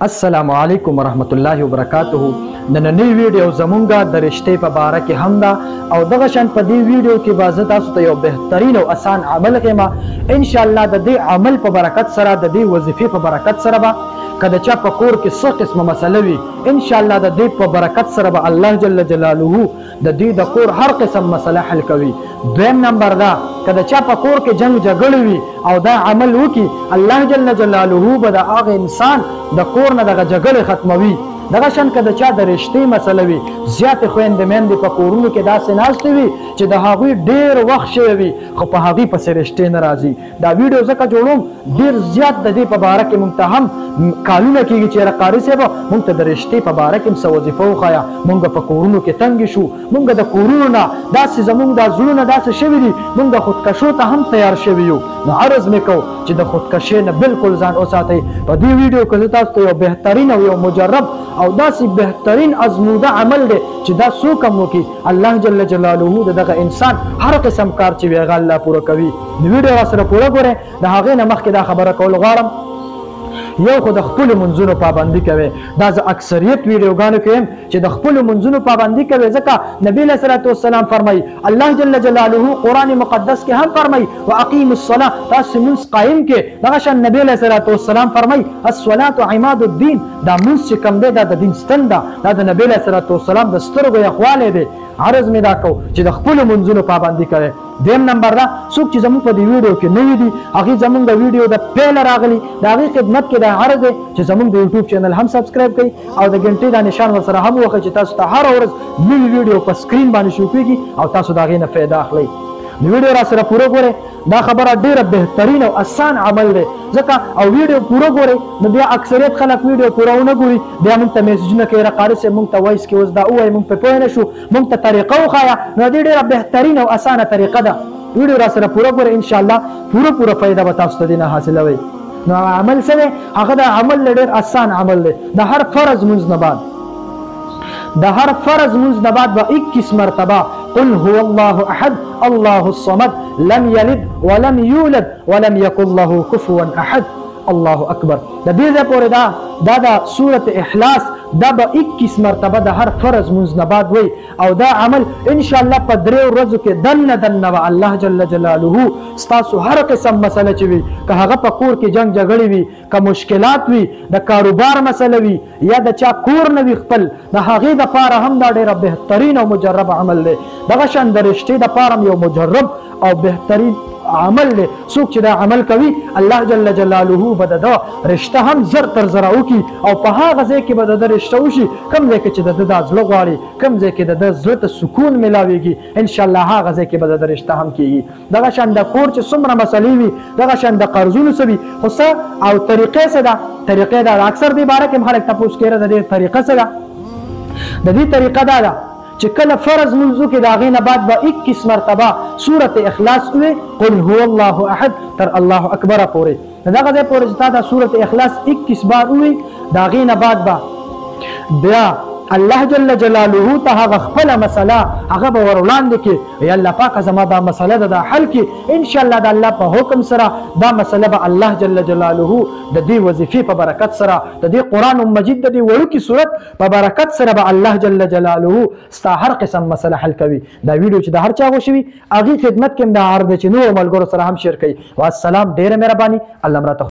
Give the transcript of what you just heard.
السلام علیکم ورحمت الله وبرکاته. نننی ویډیو زمونږه د رشتې په باره کې هم ده او دغه شان په دې ویډیو کې به زه تاسو ته یو بهترین او اسان عمل ښیم. ان شاء الله د دې عمل په برکت سره، د دې وظیفې په برکت سره به که د چا په کور کې څه قسمه مسله وي، ان شاء الله د دې په برکت سره به الله جل جلاله د دې د کور هر قسم مسله حل کوي. دویم نمبر دا، که د چا په کور کې جنگ جګړه وي او دا عمل وکړي، الله جل جلاله به د هغه انسان د کور نه دغه جګړې ختموي. دغه شان که د چا د رشتې مسله وي، زیاتې خویندې میندې په کورونو کې داسې ناستې وي چې د هغوی ډېر وخت شوی وي خو په هغوی پسې رشتې نه راځي. دا ویډیو ځکه جوړوم ډېر زیات د دې په باره کې مونږ ته هم کالونه کېږي چې یاره قاري صاحب مونږ ته د رشتې په باره کې هم څه وظیفه وښایه. مونږ په کورونو کې تنګې شو، مونږ د کورونو نه داسې زمونږ دا زړونه داسې شوي دي، مونږ د خودکشو ته هم تیار شوي یو. نو عرض مې کو چې د خودکشۍ نه بالکل ځان وساتئ. په دې ویډیو کې زه تاسو ته یو بهترین او یو مجرب او داسې بهترین ازموده عمل دی چې دا څوک هم وکړي الله جل جلاله د دغه انسان هر قسم کار چې وي هغه الله پوره کوي. نو ویډیو راسره پوره ګورئ. د هغې نه مخکې دا خبره کول غواړم، یو خو د خپلو منځونو پابندي کوئ. دا زه اکثریت ویډیوګانو کې یم چې د خپلو منځونو پابندي کوئ، ځکه نبي علیه صلات وسلام فرمایي، الله جل جلاله قرآن مقدس کې هم فرمایي واقیموا الصلاة، تاسې لمونځ قایم کې. دغه شان نبي علیه صلات وسلام فرمایي الصلاة عماد الدین، دا لمونځ چې کوم دی دا د دین ستن ده، دا د نبي علیه صلات وسلام د سترګو یخوالی دی. عرض مې دا کو چې د خپلو منځونو پابندي کوئ. دویم نمبر دا، څوک چې زموږ په دې ویډیو کې نوي دي هغې زموږ د ویډیو د پیله راغلي د هغې خدمت کې دا عرض دی چې زموږ د یوټیوب چینل هم سبسکرایب کړئ او د ګنټې دا نشان ورسره هم وښئ چې تاسو ته هره ورځ نوي ویډیو په سکرین باندې شو کېږي او تاسو د هغې نه فایده اخلئ. نو ویډیو را سره پوره ګورئ. دا خبره ډېره بهترین او اسان عمل دی، ځکه او ویډیو پوره ګورئ نو بیا اکثریت خلک ویډیو پوره ونه ګوري، بیا موږ ته میسجونه کوي قاري صاحب موږ ته وایس کې اوس دا ووایي موږ پرې پوه نه شو، موږ ته طریقه وښایه. نو دې ډېره بهترین او اسانه طریقه ده. ویډیو را سره پوره ګورئ، انشاءالله پوره فایده به تاسو ته دې نه حاصلوئ. نو عمل څه دی؟ هغه د عمل ډېر اسان عمل دی. د هر فرض منځ نه بعد به 21 مرتبه قل هو الله احد الله الصمد لم يلد ولم يولد ولم يكن له كفوا احد الله اکبر. د دې ځای پورې دا د سورة اخلاص دا به 21 مرتبه د هر فرض منځ نه بعد وي او دا عمل ان شاء الله په 3 ورځو کې دنه به الله جل جلاله ستاسو هر قسم مسله چې وي، که هغه په کور کې جنگ جګړې وي، که مشکلات وي، د کاروبار مسله وي، یا د چا کور نه وي خپل، د هغې دپاره هم دا ډېره بهترین او مجرب عمل دی. دغه شان د رشتې دپاره هم یو مجرب او بهترین عمل دی. څوک چې دا عمل کوي الله جل جلاله به د رشته هم زر تر زره وکړي او په هغه ځای کې به د رشته وشي کوم ځای کې چې د ده زړه غواړي، کوم ځای کې د ده زړه ته سکون میلاویږي، انشاءالله هغه ځای کې به د رشته هم کېږي. دغه شان د کور چې څومره مسلې وي، دغه شان د قرضونو څه وي، خو څه او طریقې څه ده؟ طریقې دا اکثر دې باره کې هم خلک تپوس کوي د دې طریقه څه ده؟ د دې طریقه دا ده چې کله فرض منځو کې د هغې نه بعد به 21 مرتبه سورة اخلاص ووایې، قل هو الله احد تر الله اکبر پورې. دغه ځای پورې چې تا دا سورة اخلاص 21 بار ووایې، د هغې نه بعد به بیا الله جل جلاله ته هغه خپله مسله هغه به ور وړاندې کړي، یا الله پاکه زما دا مسله ده دا حل کړي. انشاءالله د الله په حکم سره دا مسله به الله جل جلاله د دې وظیفې په برکت سره، د دې قرآن مجید د دې وړوکي صورت په برکت سره به الله جل جلاله ستا هر قسم مسله حل کوي. دا ویډیو چې د هر چا غوښوي هغې خدمت کې هم دا عرض دی چې نورو ملګرو سره هم شیر کوي. والسلام، ډېره مهرباني، الله مراته